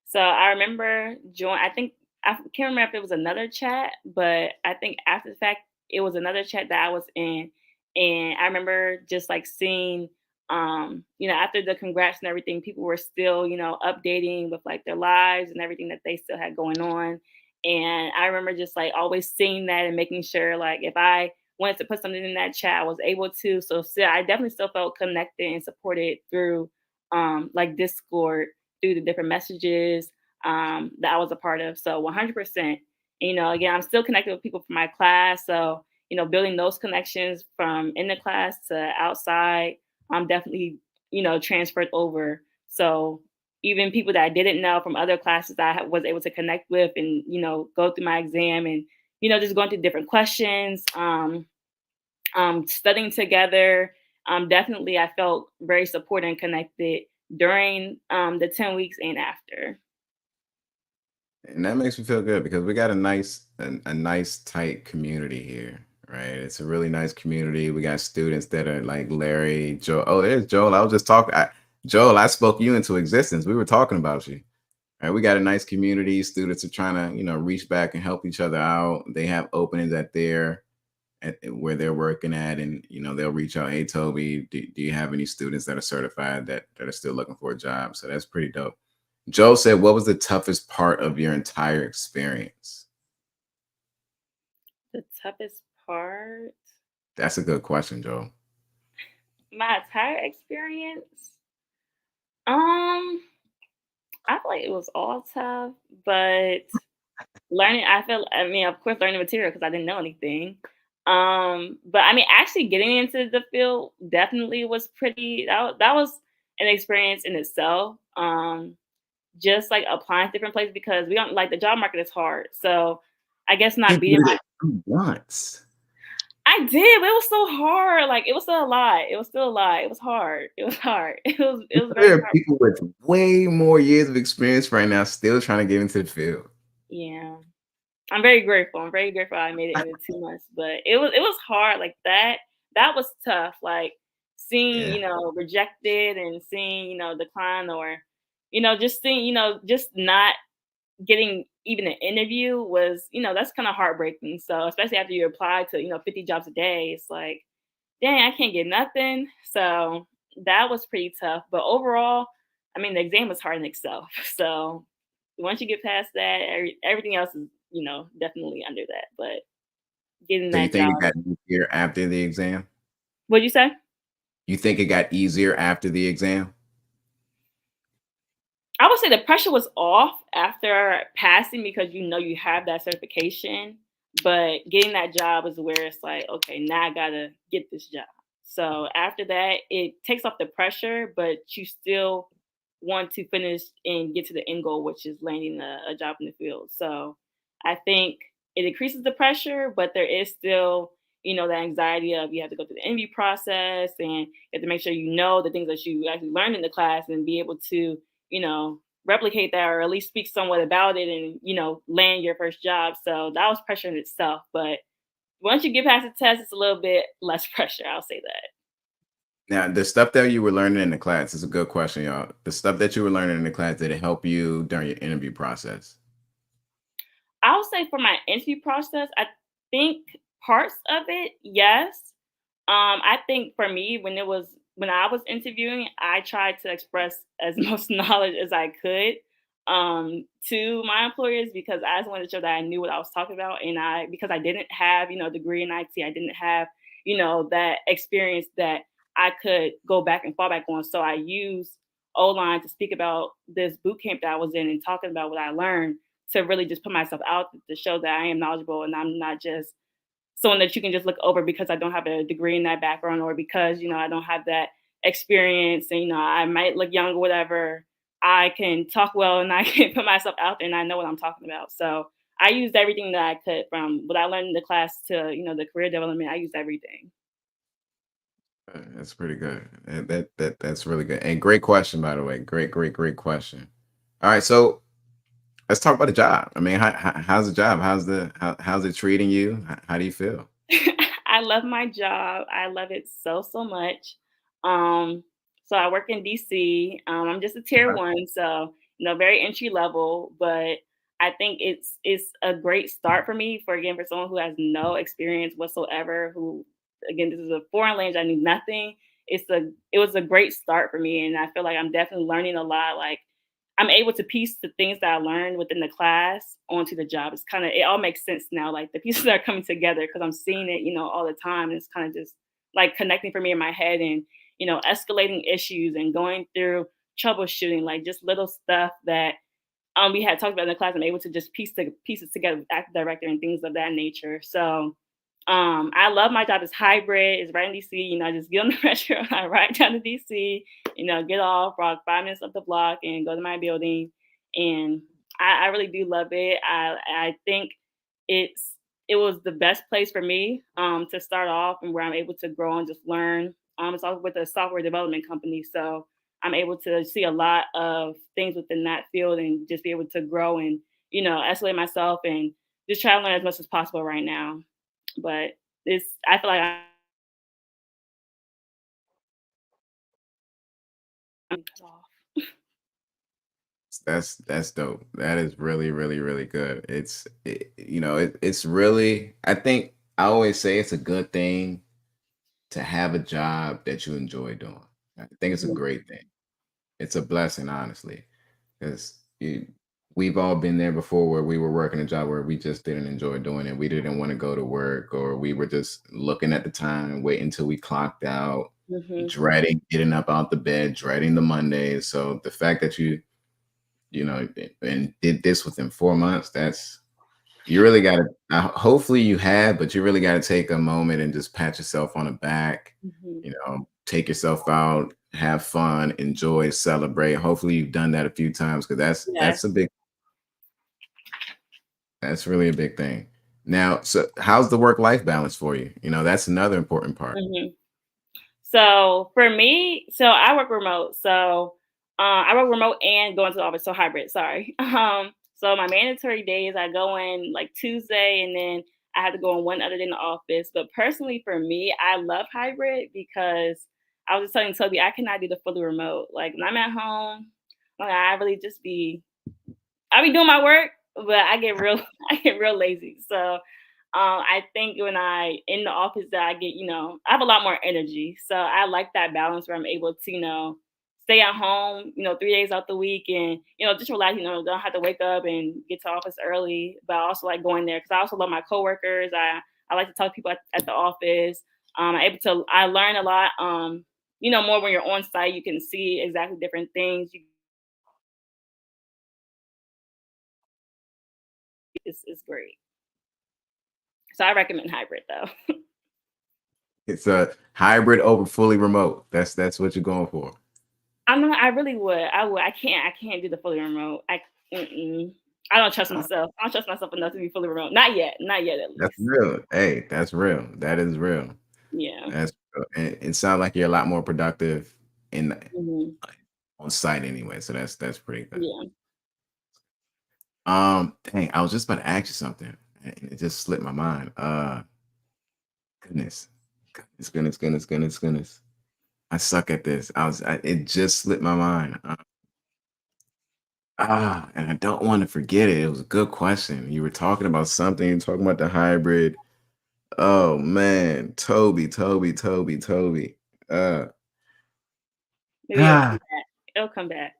So I remember I think I can't remember if it was another chat, but I think after the fact it was another chat that I was in, and I remember just like seeing, after the congrats and everything, people were still, updating with like their lives and everything that they still had going on, and I remember just like always seeing that and making sure like if I wanted to put something in that chat, I was able to. So still, I definitely still felt connected and supported through like Discord through the different messages that I was a part of. So 100%. Again, I'm still connected with people from my class. So, building those connections from in the class to outside, I'm definitely, transferred over. So even people that I didn't know from other classes that was able to connect with and, go through my exam and, just going through different questions, studying together. Definitely, I felt very supported and connected during the 10 weeks and after. And that makes me feel good because we got a nice tight community here, right? It's a really nice community. We got students that are like Larry, Joel. Oh, there's Joel. I was just talking. Joel, I spoke you into existence. We were talking about you. Right? We got a nice community. Students are trying to, reach back and help each other out. They have openings at where they're working at, and they'll reach out. Hey, Toby, do you have any students that are certified that are still looking for a job? So that's pretty dope. Joe said, what was the toughest part of your entire experience? The toughest part, That's a good question, Joe. my entire experience, um, I feel like it was all tough, but I mean, of course, learning material because I didn't know anything. But I mean, actually getting into the field definitely was that was an experience in itself. Just like applying to different places because we don't like the job market is hard. So I guess You not beating did my it once. I did, but it was so hard. Like it was still a lot. It was still a lot. It was hard. It was hard. It was very There are hard. people with way more years of experience right now still trying to get into the field. Yeah. I'm very grateful. I'm very grateful I made it in the 2 months. But it was hard. Like that was tough. Like seeing, Yeah. rejected and seeing, decline or, just seeing, just not getting even an interview was, that's kind of heartbreaking. So especially after you apply to, 50 jobs a day, it's like, dang, I can't get nothing. So that was pretty tough. But overall, I mean, the exam was hard in itself. So once you get past that, everything else is, definitely under that. But getting So you that think job, it got easier after the exam? what'd you say? You think it got easier after the exam? I would say the pressure was off after passing because you know you have that certification, but getting that job is where it's like, okay, now I gotta get this job. So after that, it takes off the pressure, but you still want to finish and get to the end goal, which is landing a job in the field. So I think it increases the pressure, but there is still, the anxiety of you have to go through the interview process and you have to make sure you know the things that you actually learned in the class and be able to replicate that or at least speak somewhat about it and, land your first job. So that was pressure in itself. But once you get past the test, it's a little bit less pressure. I'll say that. Now, the stuff that you were learning in the class is a good question, y'all. The stuff that you were learning in the class, did it help you during your interview process? I'll say for my interview process, I think parts of it, yes. I think for me, when I was interviewing, I tried to express as much knowledge as I could to my employers because I just wanted to show that I knew what I was talking about, and I because I didn't have a degree in IT, I didn't have that experience that I could go back and fall back on. So I used O-line to speak about this boot camp that I was in and talking about what I learned to really just put myself out to show that I am knowledgeable and I'm not just someone that you can just look over because I don't have a degree in that background or because, I don't have that experience and, I might look young or whatever. I can talk well and I can put myself out there and I know what I'm talking about. So I used everything that I could from what I learned in the class to, the career development. I used everything. That's pretty good. That's really good. And great question, by the way. Great question. All right, so let's talk about the job. I mean, how's the job? How's it treating you? How do you feel? I love my job. I love it so much. Um, so I work in DC. I'm just a tier Okay. one, so very entry level, but I think it's a great start for me for again for someone who has no experience whatsoever, who again this is a foreign language, I knew nothing. It was a great start for me and I feel like I'm definitely learning a lot. Like I'm able to piece the things that I learned within the class onto the job. It all makes sense now. Like the pieces are coming together because I'm seeing it, all the time. And it's kind of just like connecting for me in my head and, escalating issues and going through troubleshooting, like just little stuff that we had talked about in the class. I'm able to just piece the pieces together with active director and things of that nature. So I love my job. It's hybrid. It's right in DC. I just get on the metro. I ride down to DC. Get off, walk 5 minutes up the block, and go to my building. And I really do love it. I think it's it was the best place for me to start off and where I'm able to grow and just learn. It's also with a software development company, so I'm able to see a lot of things within that field and just be able to grow and escalate myself and just try to learn as much as possible right now. But I feel like I'm cut off. That's dope. That is really good. It's really. I think I always say it's a good thing to have a job that you enjoy doing. I think it's a Mhm, great thing. It's a blessing, honestly, because we've all been there before where we were working a job where we just didn't enjoy doing it. We didn't want to go to work, or we were just looking at the time and wait until we clocked out, mhm. dreading getting up out the bed, dreading the Mondays. So the fact that and did this within 4 months, you really got to, hopefully you have, but you really got to take a moment and just pat yourself on the back, Mhm. take yourself out, have fun, enjoy, celebrate. Hopefully you've done that a few times because Yes. that's really a big thing. Now, so how's the work-life balance for you? That's another important part. Mhm. So for me, so I work remote. So I work remote and go into the office, so hybrid. Sorry. So my mandatory days, I go in like Tuesday, and then I have to go in one other day in the office. But personally, for me, I love hybrid because I was just telling Toby, I cannot do the fully remote. Like when I'm at home, like, I really just I be doing my work, but I get real I get real lazy. So I think when I in the office that I get, I have a lot more energy. So I like that balance where I'm able to, stay at home, 3 days out the week and, just relax, don't have to wake up and get to office early. But I also like going there because I also love my coworkers. I like to talk to people at the office. I learn a lot. More when you're on site, you can see exactly different things. It's great. So I recommend hybrid though. It's a hybrid over fully remote. That's what you're going for. I really would. I would. I can't do the fully remote. Mm-mm. I don't trust Uh, myself. I don't trust myself enough to be fully remote. Not yet. Not yet, at That's least. real. Hey, that's real. That is real. Yeah. That's real. And it sounds like you're a lot more productive in Hmm. on site anyway. So that's pretty good. Yeah. Dang, I was just about to ask you something, and it just slipped my mind. Goodness, goodness. I suck at this. It just slipped my mind. And I don't want to forget it. It was a good question. You were talking about something. You were talking about the hybrid. Oh man, Toby. Uh, Maybe it'll come back. It'll come back.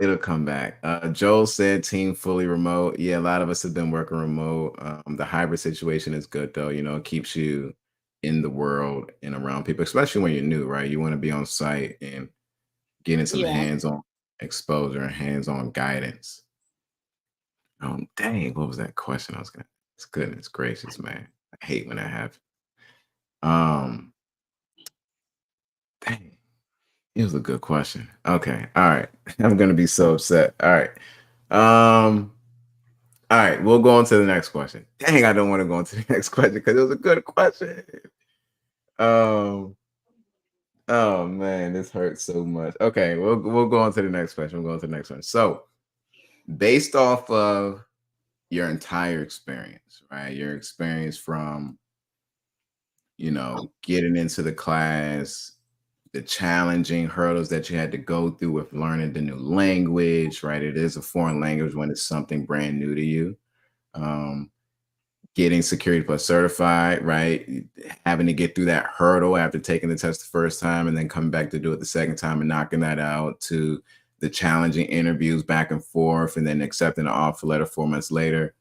it'll come back. Joel said team fully remote. Yeah, a lot of us have been working remote. The hybrid situation is good though. You know, it keeps you in the world and around people, especially when you're new, right? You want to be on site and getting some Yeah. hands-on exposure and hands-on guidance. Dang, what was that question I was gonna? It's goodness gracious, man. I hate when that happens. Um, Dang, it was a good question. Okay, all right. I'm gonna be so upset. Um, all right, we'll go on to the next question. Dang, I don't want to go on to the next question because it was a good question. Um, oh man, this hurts so much. Okay, we'll go on to the next question. We'll go on to the next one. So, based off of your entire experience, right? Your experience from getting into the class, the challenging hurdles that you had to go through with learning the new language, right? It is a foreign language when it's something brand new to you. Um, Getting Security Plus certified, right? Having to get through that hurdle after taking the test the first time and then coming back to do it the second time and knocking that out, to the challenging interviews back and forth and then accepting an offer letter 4 months later.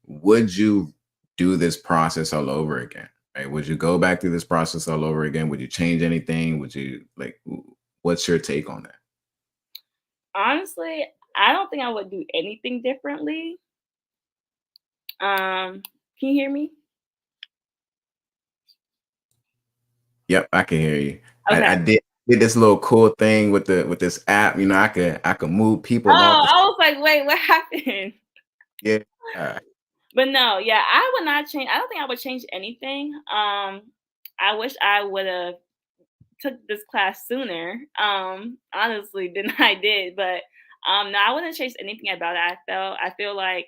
Would you do this process all over again? Right? Would you go back through this process all over again? Would you change anything? Would you what's your take on that? Honestly, I don't think I would do anything differently. Can you hear me? Yep, I can hear you. I Okay. did this little cool thing with this app. I could move people off Oh, the I was like, wait, what happened? yeah. Uh, But no, yeah, I would not change. I don't think I would change anything. I wish I would have took this class sooner, honestly, than I did. But no, I wouldn't change anything about it. I feel like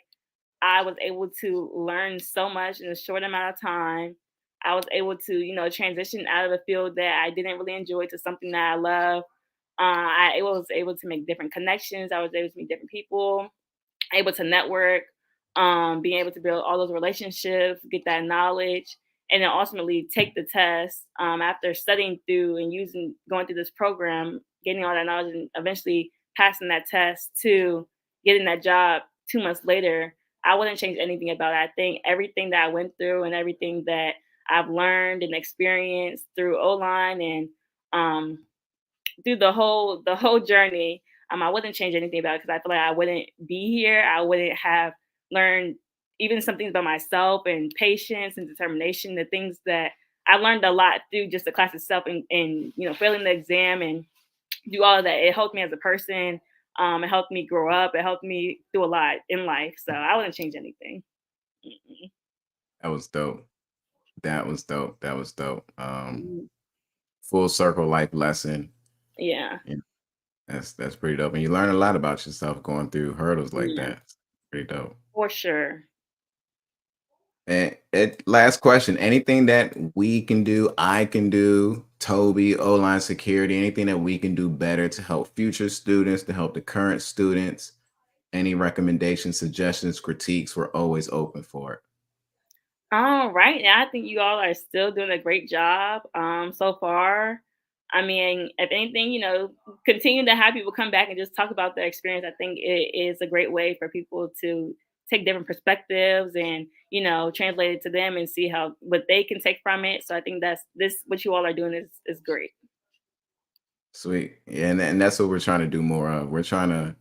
I was able to learn so much in a short amount of time. I was able to, transition out of a field that I didn't really enjoy to something that I love. I was able to make different connections. I was able to meet different people, able to network, being able to build all those relationships, get that knowledge, and then ultimately take the test after studying through and going through this program, getting all that knowledge, and eventually passing that test to getting that job 2 months later. I wouldn't change anything about it. I think everything that I went through and everything that I've learned and experienced through O line and um, through the whole journey, I wouldn't change anything about it because I feel like I wouldn't be here. I wouldn't have learned even some things about myself and patience and determination, the things that I learned a lot through just the class itself and failing the exam and do all of that. It helped me as a person. It helped me grow up. It helped me do a lot in life. So I wouldn't change anything. Mm-mm. that was dope. That was dope. That was dope. Mhm. Full circle life lesson. Yeah. Yeah, that's pretty dope. And you learn a lot about yourself going through hurdles like Yeah. that. Pretty dope. For sure. And last question. Anything that we can do, I can do, Toby, O-line security, anything that we can do better to help future students, to help the current students, any recommendations, suggestions, critiques, we're always open for it. All right. Now I think you all are still doing a great job so far. I mean, if anything, continue to have people come back and just talk about their experience. I think it is a great way for people to take different perspectives and, translate it to them and see how what they can take from it. So I think that's this what you all are doing is great. Sweet. Yeah, and that's what we're trying to do more of. We're trying to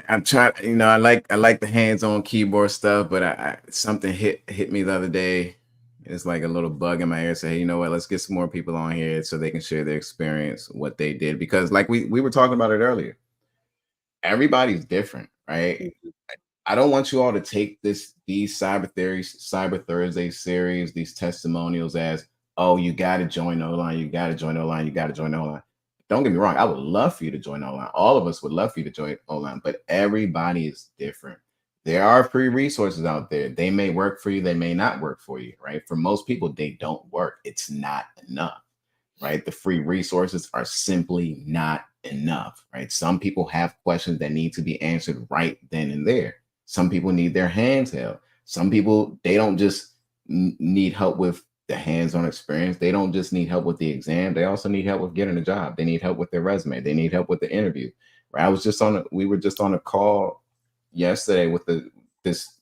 I'm trying, I like the hands-on keyboard stuff, but something hit me the other day. It's like a little bug in my ear. Say, hey, you know what? Let's get some more people on here so they can share their experience, what they did. Because like we were talking about it earlier, everybody's different, right? Mhm. I don't want you all to take these Cyber Thursday series, these testimonials as, oh, you got to join O-line, you got to join O-line, you got to join O-line. Don't get me wrong, I would love for you to join O-line. All of us would love for you to join O-line, but everybody is different. There are free resources out there. They may work for you, they may not work for you, right? For most people, they don't work. It's not enough, right? The free resources are simply not enough, right? Some people have questions that need to be answered right then and there. Some people need their hands held. Some people, they don't just need help with the hands-on experience. They don't just need help with the exam. They also need help with getting a job. They need help with their resume. They need help with the interview. Right? We were just on a call yesterday with this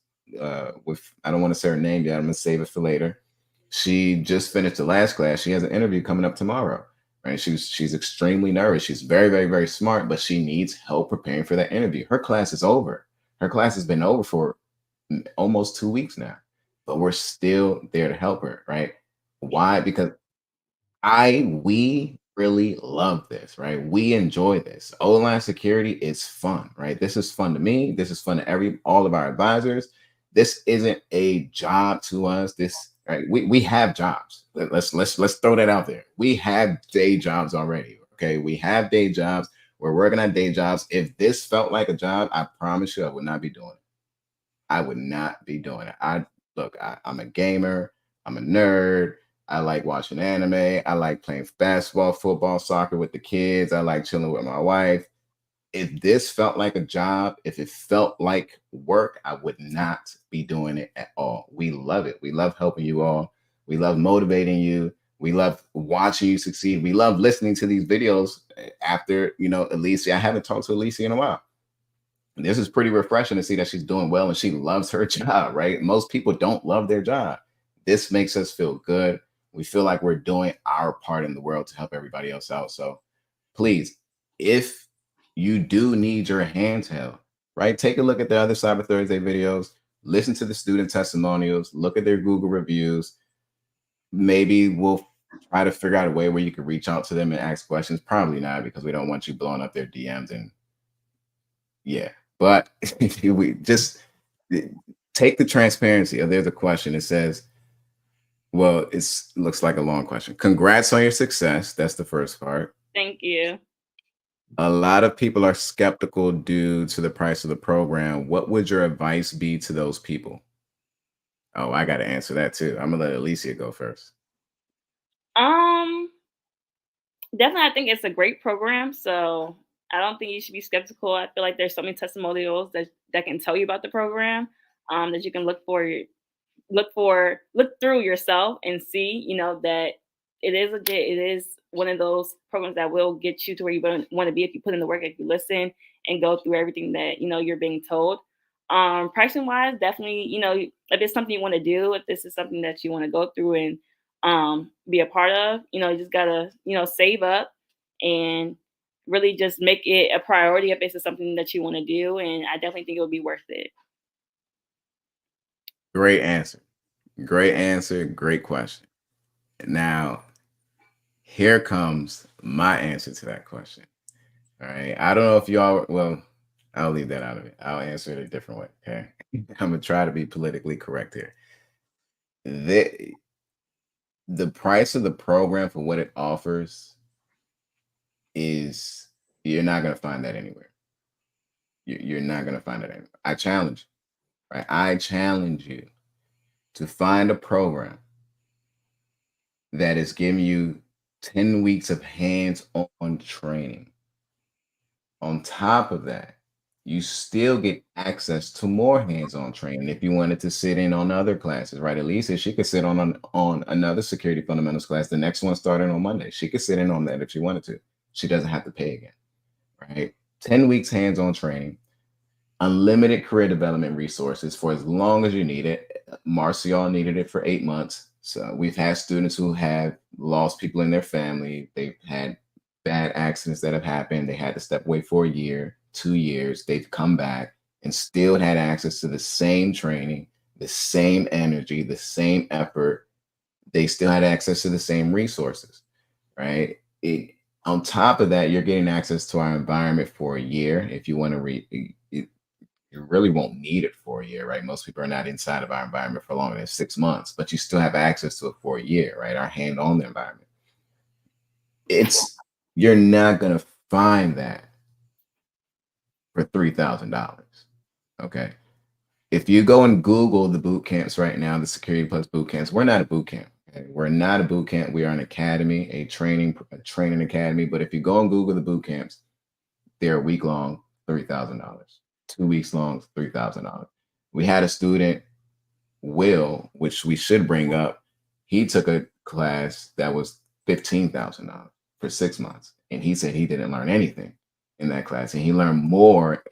with, I don't want to say her name yet. I'm gonna save it for later. She just finished the last class. She has an interview coming up tomorrow. Right? She's extremely nervous. She's very, very, very smart, but she needs help preparing for that interview. Her class is over. Her class has been over for almost 2 weeks now, but we're still there to help her, right? Why? Because we really love this, right? We enjoy this. O-line security is fun, right? This is fun to me. This is fun to all of our advisors. This isn't a job to us. This, right? We have jobs. Let's throw that out there. We have day jobs already. Okay, we have day jobs. We're working on day jobs. If this felt like a job, I promise you, I would not be doing it. I would not be doing it. I'm a gamer. I'm a nerd. I like watching anime. I like playing basketball, football, soccer with the kids. I like chilling with my wife. If this felt like a job, if it felt like work, I would not be doing it at all. We love it. We love helping you all. We love motivating you. We love watching you succeed. We love listening to these videos after, Alicia. I haven't talked to Alicia in a while. This is pretty refreshing to see that she's doing well and she loves her job, right? Most people don't love their job. This makes us feel good. We feel like we're doing our part in the world to help everybody else out. So please, if you do need your hands held, right, take a look at the other Cyber Thursday videos, listen to the student testimonials, look at their Google reviews. Maybe we'll try to figure out a way where you can reach out to them and ask questions. Probably not, because we don't want you blowing up their DMs and yeah, but we just take the transparency. There's a question. It says, well, looks like a long question. Congrats on your success. That's the first part. Thank you. A lot of people are skeptical due to the price of the program. What would your advice be to those people? Oh, I got to answer that too. I'm gonna let Alicia go first. Um, Definitely, I think it's a great program. So I don't think you should be skeptical. I feel like there's so many testimonials that can tell you about the program, that you can look through yourself and see, that it is legit. It is one of those programs that will get you to where you want to be if you put in the work, if you listen and go through everything that you're being told. Pricing wise, definitely, if it's something you want to do, if this is something that you want to go through and be a part of, you just gotta, save up and really just make it a priority if this is something that you want to do. And I definitely think it would be worth it. Great answer. Great answer. Great question. Now, here comes my answer to that question. All right. I don't know if y'all, well, I'll leave that out of it. I'll answer it a different way. Okay. I'm going to try to be politically correct here. The price of the program for what it offers is, you're not going to find that anywhere. You're not going to find it anywhere. I challenge you, right? I challenge you to find a program that is giving you 10 weeks of hands-on training. On top of that, you still get access to more hands-on training if you wanted to sit in on other classes, right? Elisa, she could sit on another security fundamentals class. The next one starting on Monday. She could sit in on that if she wanted to. She doesn't have to pay again, right? 10 weeks hands-on training, unlimited career development resources for as long as you need it. Marcial needed it for 8 months. So we've had students who have lost people in their family. They've had bad accidents that have happened. They had to step away for a year 2 years, they've come back and still had access to the same training, the same energy, the same effort. They still had access to the same resources, right? On top of that, you're getting access to our environment for a year. If you want to read, you really won't need it for a year, right? Most people are not inside of our environment for longer than 6 months, but you still have access to it for a year, right? Our hand on the environment. It's You're not gonna find that for $3,000. Okay. If you go and Google the boot camps right now, the Security Plus boot camps, we're not a boot camp. Okay? We're not a boot camp. We are an academy, a training academy. But if you go and Google the boot camps, they're a week long, $3,000. 2 weeks long, $3,000. We had a student, Will, which we should bring up. He took a class that was $15,000 for 6 months, and he said he didn't learn anything in that class, and he learned more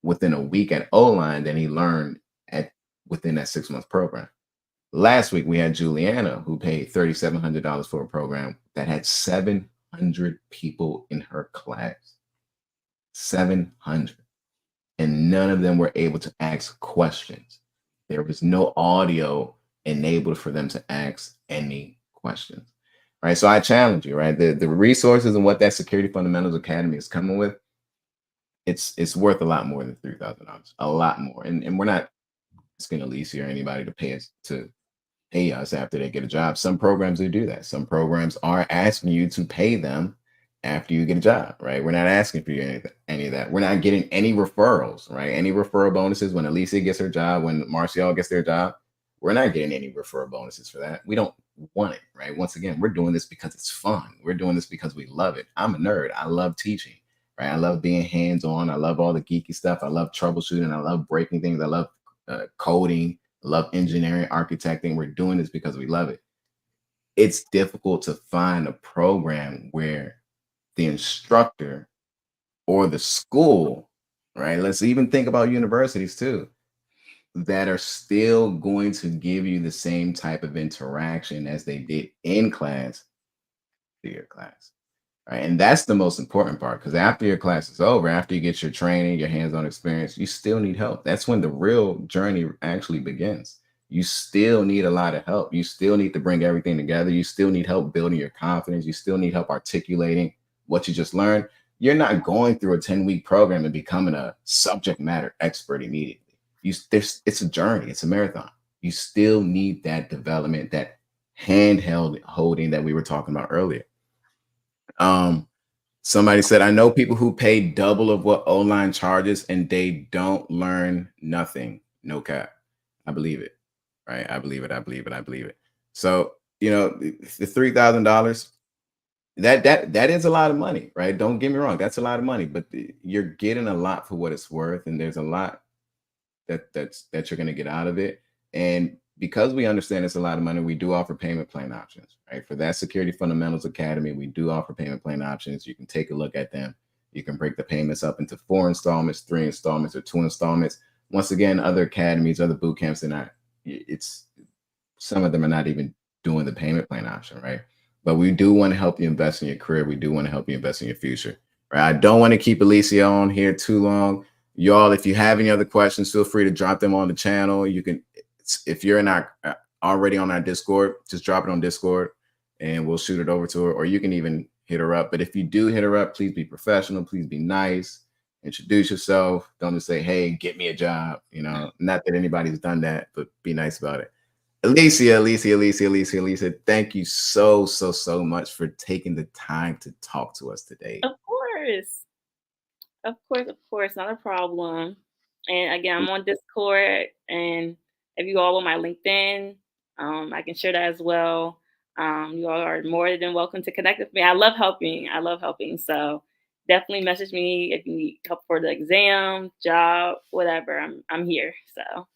within a week at O-line than he learned at within that 6 month program. Last week we had Juliana who paid $3,700 for a program that had 700 people in her class. 700. And none of them were able to ask questions. There was no audio enabled for them to ask any questions. Right. So I challenge you, right? The resources and what that Security Fundamentals Academy is coming with, it's worth a lot more than $3,000. A lot more. And we're not asking Alicia or anybody to pay us after they get a job. Some programs do that. Some programs are asking you to pay them after you get a job, right? We're not asking for you any of that. We're not getting any referrals, right? Any referral bonuses when Alicia gets her job, when Marcial gets their job, we're not getting any referral bonuses for that. We don't want it, right? Once again, we're doing this because it's fun. We're doing this because we love it. I'm a nerd. I love teaching, right? I love being hands-on. I love all the geeky stuff. I love troubleshooting. I love breaking things. I love coding. I love engineering, architecting. We're doing this because we love it. It's difficult to find a program where the instructor or the school, right? Let's even think about universities too, that are still going to give you the same type of interaction as they did in class to your class. Right. And that's the most important part, because after your class is over, after you get your training, your hands-on experience, you still need help. That's when the real journey actually begins. You still need a lot of help. You still need to bring everything together. You still need help building your confidence. You still need help articulating what you just learned. You're not going through a 10-week program and becoming a subject matter expert immediately. It's a journey, it's a marathon. You still need that development, that handheld holding that we were talking about earlier. Um, Somebody said, I know people who pay double of what O-line charges and they don't learn nothing. No cap. I believe it. Right. I believe it. I believe it. I believe it. So, the $3,000, that is a lot of money, right? Don't get me wrong. That's a lot of money, but you're getting a lot for what it's worth. And there's a lot that you're going to get out of it. And because we understand it's a lot of money, we do offer payment plan options, right? For that Security Fundamentals Academy, we do offer payment plan options. You can take a look at them. You can break the payments up into 4 installments, 3 installments, or 2 installments. Once again, other academies, other boot camps, some of them are not even doing the payment plan option, right? But we do want to help you invest in your career. We do want to help you invest in your future, right? I don't want to keep Alicia on here too long. Y'all, if you have any other questions, feel free to drop them on the channel. You can, if you're already on our Discord, just drop it on Discord and we'll shoot it over to her, or you can even hit her up. But if you do hit her up, please be professional, please be nice, introduce yourself. Don't just say, hey, get me a job. Not that anybody's done that, but be nice about it. Alicia, thank you so much for taking the time to talk to us today. Of course. Of course, not a problem. And again, I'm on Discord, and if you all want my LinkedIn, I can share that as well. You all are more than welcome to connect with me. I love helping. So definitely message me if you need help for the exam, job, whatever. I'm here. So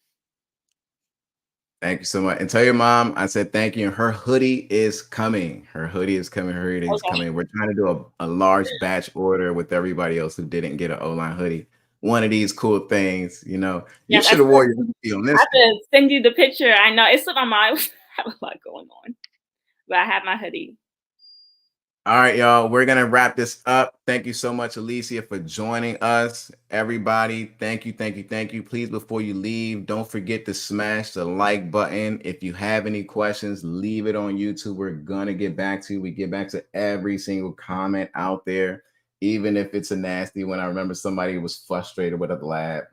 Thank you so much. And tell your mom I said thank you. And her hoodie is coming. Her hoodie is coming. okay. We're trying to do a large batch order with everybody else who didn't get an O-line hoodie. One of these cool things, you Yes, should have wore your hoodie on I this have one. to send you the picture. I know it's on my mind. I have a lot going on, but I have my hoodie. All right, y'all. We're gonna wrap this up. Thank you so much, Alicia, for joining us. Everybody, thank you, thank you, thank you. Please, before you leave, don't forget to smash the like button. If you have any questions, leave it on YouTube. We're gonna get back to you. We get back to every single comment out there, even if it's a nasty one. I remember somebody was frustrated with a lab,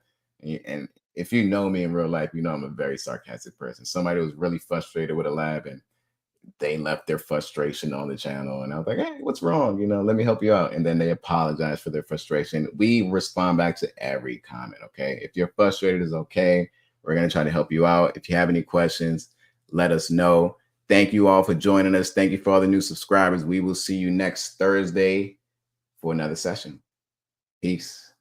and if you know me in real life, you know I'm a very sarcastic person. Somebody was really frustrated with a lab, and they left their frustration on the channel, and I was like, hey, what's wrong, let me help you out. And then they apologize for their frustration. We respond back to every comment. Okay, if you're frustrated, is okay. We're going to try to help you out. If you have any questions, let us know. Thank you all for joining us. Thank you for all the new subscribers. We will see you next Thursday for another session. Peace.